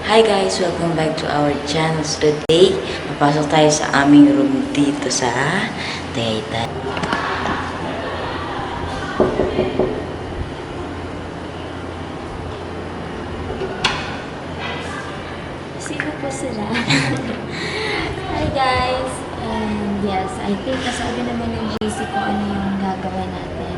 Hi guys! Welcome back to our channel. So today, mapasok tayo sa aming room dito sa Tagyatay. Sino po sila? Hi guys! And yes, I think nasabi naman ng JC ko ano yung gagawin natin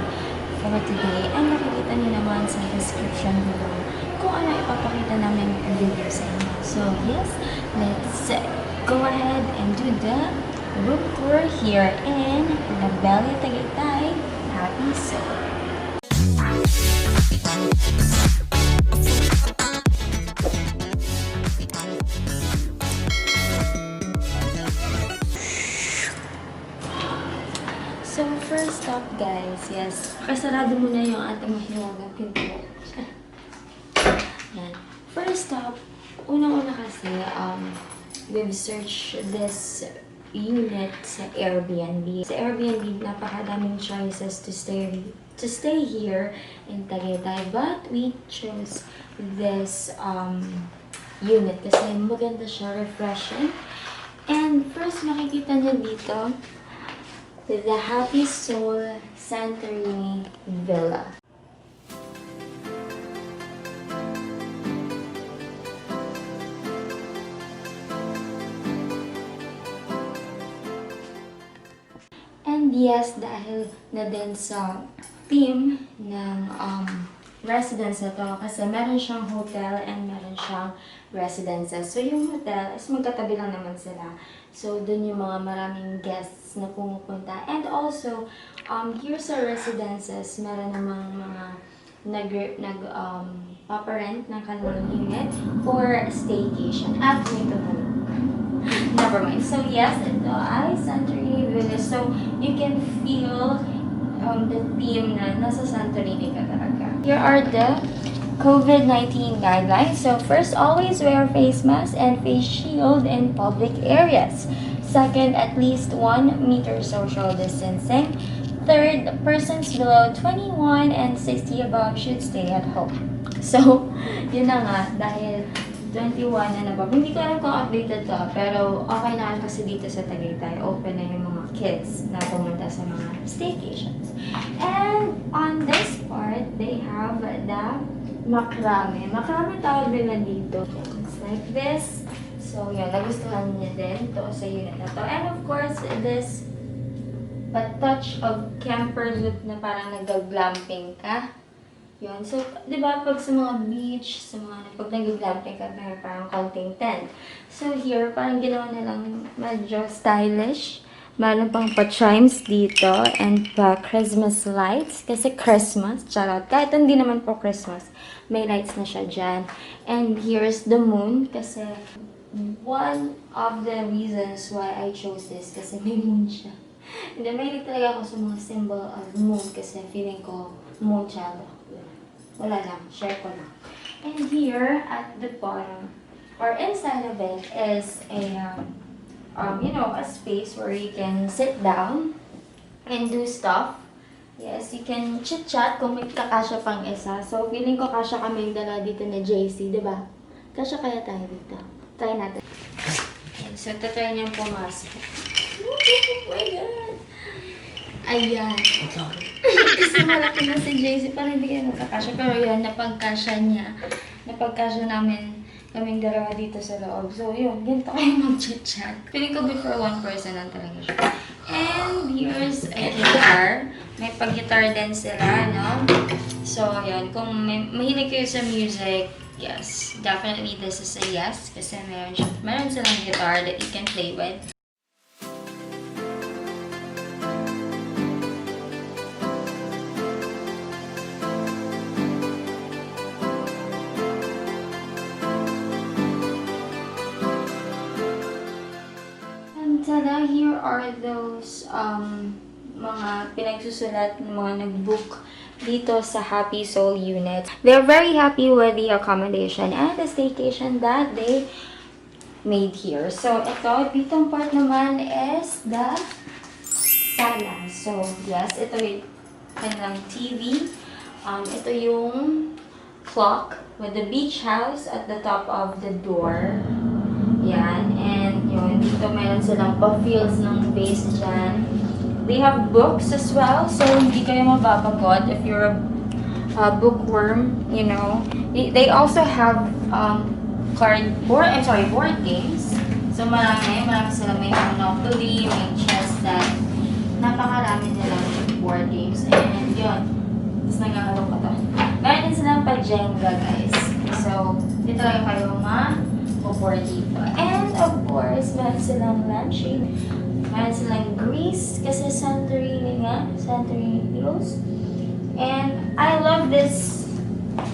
for today. And nakikita niyo naman sa description below kung ano ipapakita namin video sa inyo. So yes, let's go ahead and do the room tour here in the Bella Tagaytay, Happy Soul. So, first up guys, yes, pakasarado muna yung ating mahiwagang pinto. Yan. First up, unang-una kasi, we've searched this unit sa Airbnb. Sa Airbnb, napakadaming choices to stay here in Tagyatay. But we chose this unit kasi maganda siya, refreshing. And first, makikita niyo dito, the Happy Soul Santorini Villa. And yes, dahil na din sa theme ng residence na to, kasi meron siyang hotel and meron siyang residences. So yung hotel is magkatabi lang naman sila. So dun yung mga maraming guests na pumupunta. And also, here sa residences, meron namang mga paparent ng kanilang unit for staycation. At ito na. Never mind. So yes, ito ay Santorini Villa. So you can feel the theme na nasa Santorini ka talaga. Here are the COVID-19 guidelines. So first, always wear face mask and face shield in public areas. Second, at least 1 meter social distancing. Third, persons below 21 and 60 above should stay at home. So, yun na nga, dahil 21 na above. Hindi ko alam kung updated to, pero okay na kasi dito sa Tagyatay. Open na yung mga kids na pumunta sa mga staycations. And on this part, they have the makrame. Makrame tawag nila dito. It's like this. So, yun. Nagustuhan niya din to sa unit na to. And of course, this touch of camper look na parang nag-glamping ka. Yun. So, di ba, pag sa mga beach, pag nag-glamping ka, may parang counting tent. So, here, parang ginawa nilang medyo stylish. Meron pang pa-chimes dito and pa-Christmas lights. Kasi Christmas, charot. Kahit hindi naman po Christmas, may lights na siya dyan. And here's the moon. Kasi one of the reasons why I chose this, kasi may moon siya. Hindi, mahilig talaga ako sa mga symbol of moon kasi feeling ko moon child. Wala lang, share ko lang. And here, at the bottom, or inside of it, is a a space where you can sit down and do stuff. Yes, you can chit-chat kung may kakasya pang isa. So, feeling ko kasya kami yung dala dito na JC, di ba? Kasya kaya tayo dito. Try natin. Okay, so, tatry niyang pumasok. Oh my God! Ayan. Kasi malaki na si JC, parang hindi kayo nakakasya. Pero yan, napagkasya niya. Napagkasya namin kaming dalawa dito sa loob. So, yun. Ganito kayo mag-chat. Feeling ko good for one person lang talaga siya. And here's a guitar. May pag-guitar din sila, no? So, yun. Kung mahilig kayo sa music, yes. Definitely this is a yes. Kasi meron silang guitar that you can play with. Tada, here are those mga pinagsusulat ng mga nag-book dito sa Happy Soul unit. They're very happy with the accommodation and the staycation that they made here. So, ito, ditong part naman is the sala. So, yes, ito yung kanilang TV. Ito yung clock with the beach house at the top of the door. Yan. And yun, dito meron silang pa-fills ng vase dyan. They have books as well, so hindi kayo mapapagod if you're a bookworm, you know. They also have board games. So marami sila, may Monopoly, may chess, that napakarami nilang board games. And yun, tapos nagkakaroon ko to. Meron din silang pa-Jenga, guys. So, dito lang kayo ma-board dito. And of course, meron silang lampshade. Meron silang grease, kasi Santorini nga, Santorini Hills. And I love this,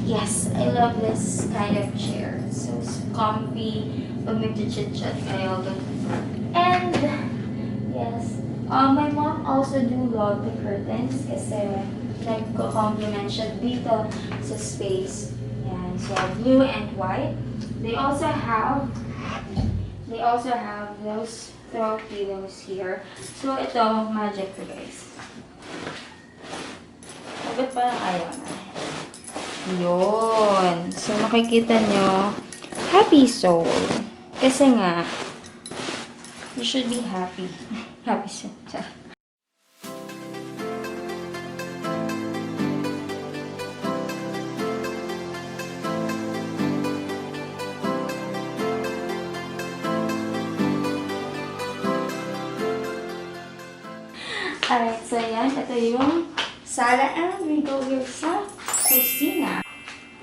yes, I love this kind of chair. So, it's comfy, pag nag-chit-chat kayo. And, yes, my mom also do love the curtains kasi nagko-complement siya dito sa space. Yan, so blue and white. They also have those throw pillows here. So, ito, magic to, guys. Bakit parang ayaw na? Yun. So, makikita nyo, Happy Soul. Kasi nga, you should be happy. Happy Soul. Alright, so yan. Ito yung sala, and we go here sa kusina.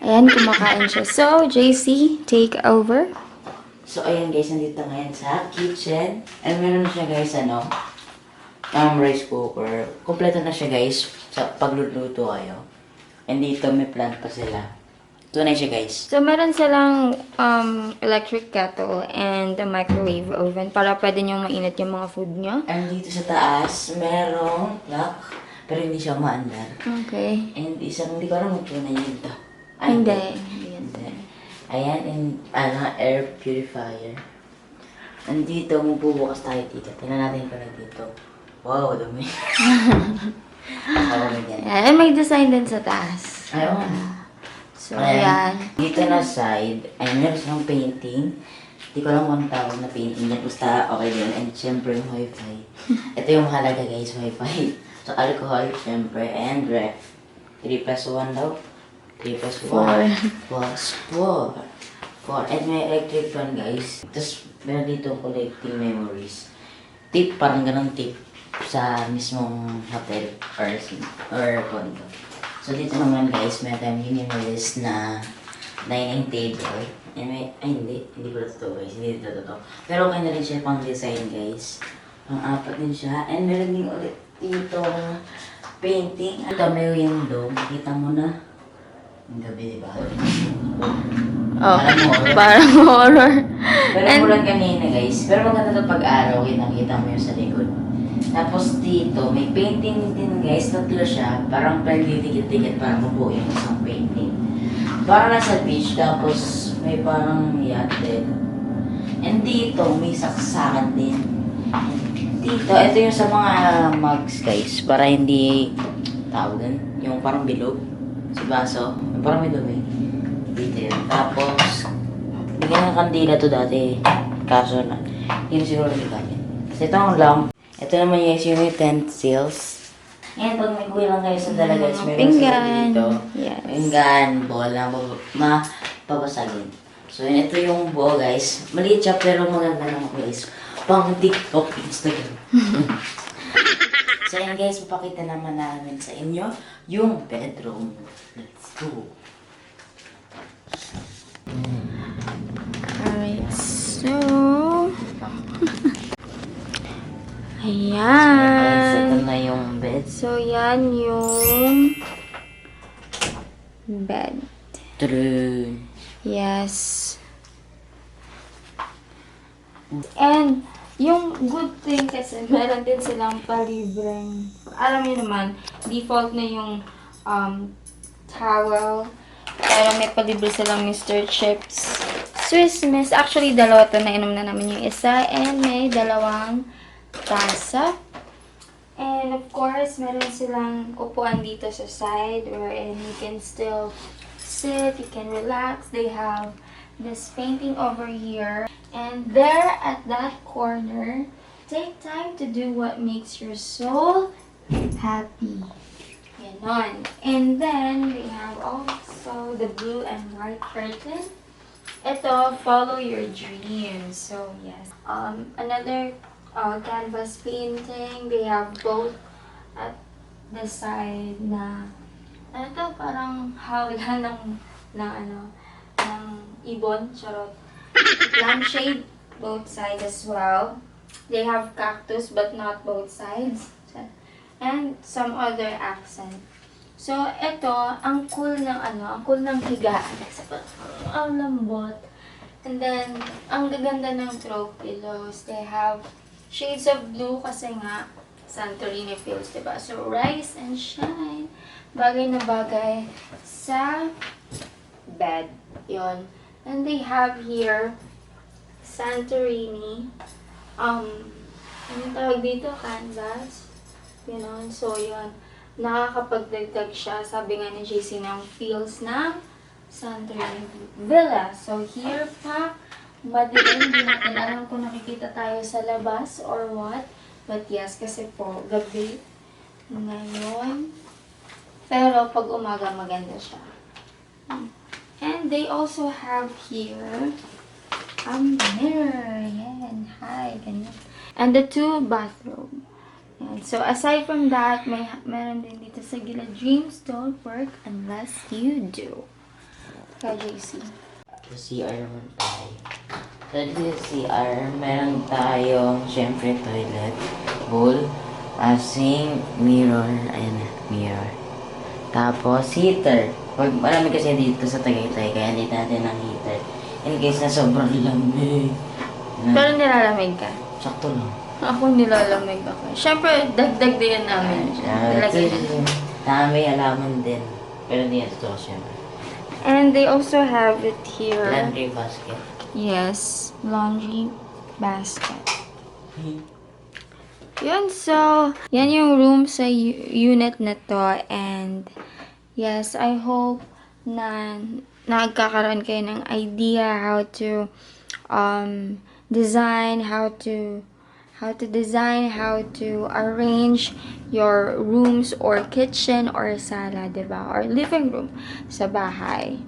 Ayan, kumakain siya. So, JC, take over. So, ayan guys, nandito ngayon sa kitchen. And meron na siya guys, rice cooker. Kompleto na siya guys, sa pagluluto kayo. And dito may plant pa sila. Ito na siya guys. So, meron silang electric kettle and a microwave oven para pwede nyo mainit yung mga food nyo. And dito sa taas, merong clock. Pero hindi siya maandar. Okay. And isang, hindi ko alam kung tunay yun to. Hindi. Ayan, and air purifier. Nandito, magbubukas tayo dito. Tingnan natin pala dito. Wow, dumi. And may design din sa taas. Ayun. So, ayan. Dito na side, ay meron silang painting. Hindi ko alam kung ang tawag na painting niya. Basta okay din. And syempre yung wifi. Ito yung mahalaga guys, wifi. So, alcohol, syempre, and ref. 3 plus 1 daw. 3 plus 1 plus 4. And may electric fan guys. Tapos, meron dito collecting memories. Tip, parang ganun tip sa mismong hotel or condo. So, dito naman guys, may tayong minimalist na dining table. And may, hindi pala totoo guys, hindi totoo. Pero okay na rin siya pang design guys. Pang-apat din siya. And meron din ulit dito painting. Ito may window, makita mo na. Ang gabi, diba? Oh, parang horror. Pero mulan kanina guys. Pero maganda ito pag-araw, kita mo yung sa likod. Tapos dito, may painting din guys, tatlo siya. Parang dikit-dikit para mabuo yung isang painting. Parang nasa beach, tapos may parang yacht din. And dito, may saksakan din. Dito, ito yung sa mga mugs guys, para hindi tawag yung parang bilog sa baso. Yung parang may dumi. Dito yun. Tapos, bigyan ng kandila to dati. Kaso na, yun siguro nagamit. So ito ang lang. Ito naman yes, yung utensils. Ayan, pag may kuwi lang kayo sa dala guys, meron sila dito. Yes. Pinggan, bola, mapapasagin. So yun, ito yung buo guys. Maliit siya pero maganda naman guys. Pang TikTok, Instagram. So yun guys, papakita naman namin sa inyo yung bedroom. Let's go. Alright, so... Ayan. Ito na yung bed. So, yan yung bed. True. Yes. And, yung good thing kasi, meron din silang palibreng, alam niyo naman, default na yung towel. Pero may palibre silang Mr. Chips. Swiss Miss. Actually, dalawa to. Nainom na namin yung isa. And may dalawang tasa. And of course, meron silang upuan dito sa side wherein you can still sit, you can relax. They have this painting over here. And there at that corner, take time to do what makes your soul happy. Ganon. And then, we have also the blue and white curtain. Ito, follow your dreams. So, yes. Another canvas painting. They have both at the side na ito parang hawla ng ibon, charot. Lampshade, both sides as well. They have cactus but not both sides. And some other accent. So, ito, ang cool ng higaan. Ang lambot. And then, ang gaganda ng throw pillows. They have shades of blue kasi nga, Santorini feels, diba? So, rise and shine. Bagay na bagay sa bed. Yon. And they have here, Santorini. Ano tawag dito? Canvas. Yun. So, yun. Nakakapagdagdag siya. Sabi nga ni JC ng feels ng Santorini Villa. So, here pa, madilim. Hindi natin alam kung nakikita tayo sa labas or what. But yes, kasi po, gabi. Ngayon. Pero pag umaga, maganda siya. And they also have here a mirror. Yan. Hi. Ganyan. And the 2 bathroom. Yan. So, aside from that, meron din dito sa gilid. Dreams don't work unless you do. Kaya, JC. Sa CR naman tayo. So, dito sa CR, meron tayong, syempre, toilet, bowl, sink, mirror, ayan na, mirror. Tapos, heater. Pag marami kasi dito sa Tagyatay, kaya dito natin ng heater. In case na sobrang lamig. Pero nilalamig ka? Sakto lang. Ako nilalamig ako. Siyempre, dagdag din namin. May alaman din. Pero hindi ito syempre. And they also have it here. Laundry basket. Yes, laundry basket. Yun, so, yan yung room sa unit na to. And, yes, I hope na nagkakaroon kayo ng idea how to design, how to arrange your rooms or kitchen or sala, diba? Or living room sa bahay.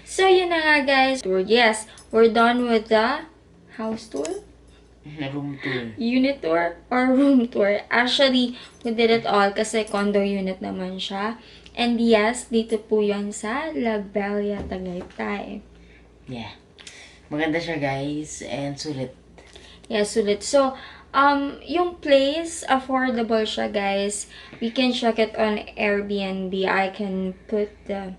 So, yun na nga, guys. Yes, we're done with the house tour. Room tour. Unit tour or room tour. Actually, we did it all kasi condo unit naman siya. And yes, dito po yun sa Bella Tagaytay. Yeah. Maganda siya, guys. And sulit. Yeah, sulit. So, yung place, affordable siya, guys. We can check it on Airbnb. I can put the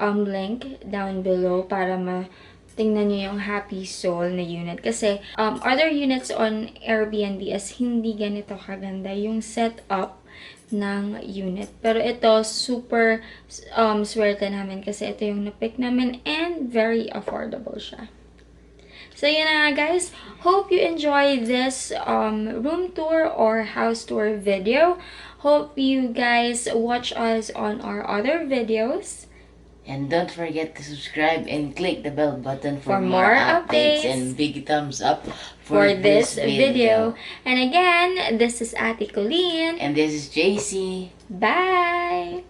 link down below para tingnan nyo yung Happy Soul na unit. Kasi, other units on Airbnb is hindi ganito kaganda yung setup ng unit. Pero ito, super swerte namin kasi ito yung napick namin and very affordable siya. So, yun na nga, guys. Hope you enjoy this room tour or house tour video. Hope you guys watch us on our other videos. And don't forget to subscribe and click the bell button For more updates and big thumbs up for this video. And again, this is Ate Coleen. And this is JC. Bye!